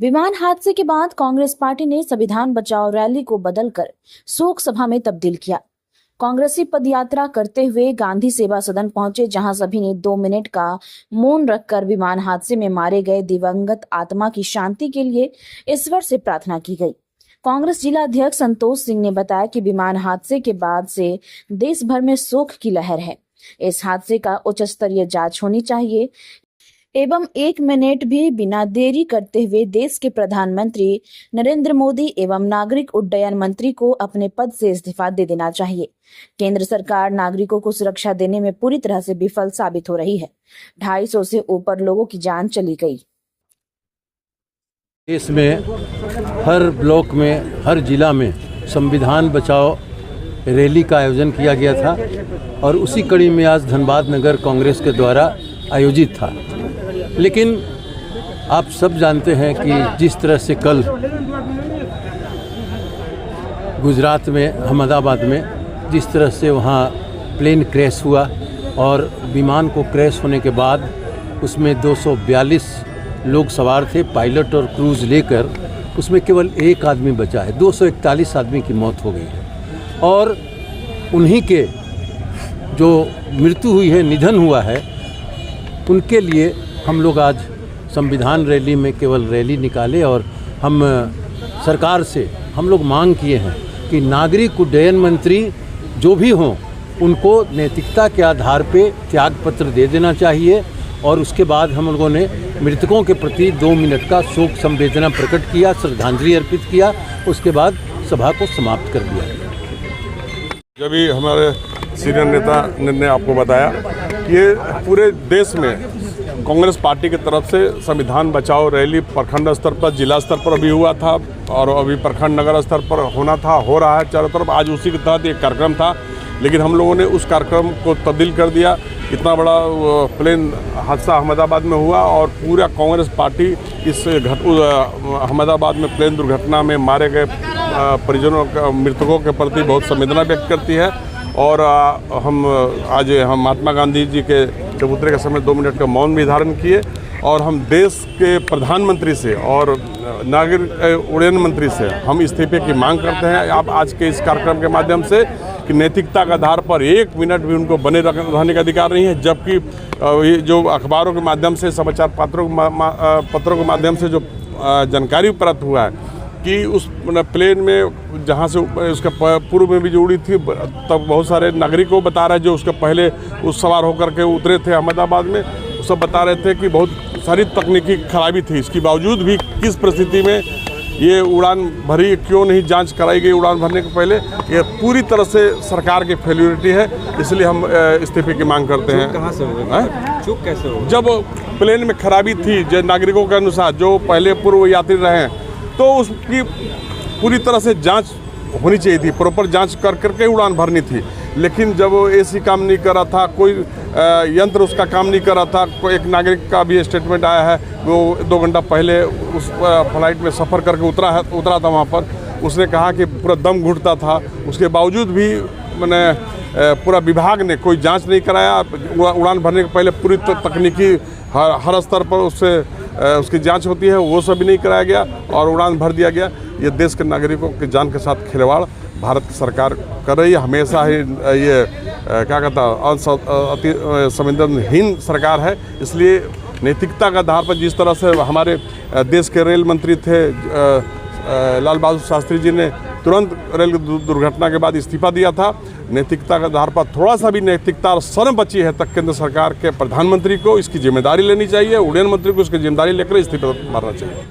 विमान हादसे के बाद कांग्रेस पार्टी ने संविधान बचाओ रैली को बदलकर शोक सभा में तब्दील किया। कांग्रेसी पदयात्रा करते हुए गांधी सेवा सदन पहुंचे, जहां सभी ने 2 मिनट का मौन रखकर विमान हादसे में मारे गए दिवंगत आत्मा की शांति के लिए ईश्वर से प्रार्थना की गई। कांग्रेस जिला अध्यक्ष संतोष सिंह ने बताया कि विमान हादसे के बाद से देश भर में शोक की लहर है। इस हादसे का उच्च स्तरीय जांच होनी चाहिए एवं 1 मिनट भी बिना देरी करते हुए देश के प्रधानमंत्री नरेंद्र मोदी एवं नागरिक उड्डयन मंत्री को अपने पद से इस्तीफा दे देना चाहिए। केंद्र सरकार नागरिकों को सुरक्षा देने में पूरी तरह से विफल साबित हो रही है। 250 से ऊपर लोगों की जान चली गई। देश में हर ब्लॉक में, हर जिला में संविधान बचाओ रैली का आयोजन किया गया था और उसी कड़ी में आज धनबाद नगर कांग्रेस के द्वारा आयोजित था। लेकिन आप सब जानते हैं कि जिस तरह से कल गुजरात में अहमदाबाद में जिस तरह से वहाँ प्लेन क्रैश हुआ और विमान को क्रैश होने के बाद उसमें 242 लोग सवार थे, पायलट और क्रूज लेकर, उसमें केवल 1 आदमी बचा है। 241 आदमी की मौत हो गई है और उन्हीं के जो मृत्यु हुई है, निधन हुआ है, उनके लिए हम लोग आज संविधान रैली में केवल रैली निकाले और हम सरकार से हम लोग मांग किए हैं कि नागरिक उड्डयन मंत्री जो भी हों उनको नैतिकता के आधार पे त्याग पत्र दे देना चाहिए और उसके बाद हम लोगों ने मृतकों के प्रति 2 मिनट का शोक संवेदना प्रकट किया, श्रद्धांजलि अर्पित किया। उसके बाद सभा को समाप्त कर दिया। जब भी हमारे सीनियर नेता ने आपको बताया कि ये पूरे देश में कांग्रेस पार्टी की तरफ से संविधान बचाओ रैली प्रखंड स्तर पर, जिला स्तर पर भी हुआ था और अभी प्रखंड नगर स्तर पर होना था, हो रहा है चारों तरफ। आज उसी के तहत एक कार्यक्रम था, लेकिन हम लोगों ने उस कार्यक्रम को तब्दील कर दिया। इतना बड़ा प्लेन हादसा अहमदाबाद में हुआ और पूरा कांग्रेस पार्टी इस अहमदाबाद में प्लेन दुर्घटना में मारे गए परिजनों मृतकों के प्रति बहुत संवेदना व्यक्त करती है। और हम महात्मा गांधी जी के चबूतरे के समय 2 मिनट का मौन भी धारण किए और हम देश के प्रधानमंत्री से और नागरिक उड्डयन मंत्री से हम इस्तीफे की मांग करते हैं। आप आज के इस कार्यक्रम के माध्यम से कि नैतिकता के आधार पर 1 मिनट भी उनको बने रहने का अधिकार नहीं है, जबकि जो अखबारों के माध्यम से, समाचार पत्रों के माध्यम से जो जानकारी प्राप्त हुआ है कि उस प्लेन में जहाँ से उसका पूर्व में भी जो उड़ी थी, तब बहुत सारे नागरिकों बता रहे जो उसके पहले उस सवार होकर के उतरे थे अहमदाबाद में, सब बता रहे थे कि बहुत सारी तकनीकी खराबी थी। इसके बावजूद भी किस परिस्थिति में ये उड़ान भरी, क्यों नहीं जांच कराई गई उड़ान भरने के पहले, ये पूरी तरह से सरकार की फेल्योरिटी है। इसलिए हम इस्तीफे की मांग करते हैं। कहाँ से होगा? चूक कैसे होगा? जब प्लेन में खराबी थी, जो नागरिकों के अनुसार जो पहले पूर्व यात्री रहे हैं, तो उसकी पूरी तरह से जांच होनी चाहिए थी, प्रॉपर जांच करके उड़ान भरनी थी। लेकिन जब एसी काम नहीं कर रहा था, कोई यंत्र उसका काम नहीं कर रहा था, कोई एक नागरिक का भी स्टेटमेंट आया है, वो 2 घंटा पहले उस फ्लाइट में सफ़र करके उतरा था वहाँ पर, उसने कहा कि पूरा दम घुटता था। उसके बावजूद भी मैंने पूरा विभाग ने कोई जांच नहीं कराया। उड़ान भरने के पहले पूरी तकनीकी हर स्तर पर उसकी जांच होती है, वो सब भी नहीं कराया गया और उड़ान भर दिया गया। ये देश के नागरिकों की जान के साथ खिलवाड़ भारत की सरकार कर रही है। हमेशा ही ये क्या कहता अति संवेदनहीन सरकार है। इसलिए नैतिकता के आधार पर जिस तरह से हमारे देश के रेल मंत्री थे लाल बहादुर शास्त्री जी ने तुरंत रेल दुर्घटना के बाद इस्तीफा दिया था, नैतिकता के आधार पर थोड़ा सा भी नैतिकता और शर्म बची है तक केंद्र सरकार के प्रधानमंत्री को इसकी जिम्मेदारी लेनी चाहिए, उड्डयन मंत्री को इसकी जिम्मेदारी लेकर इस्तीफा मारना चाहिए।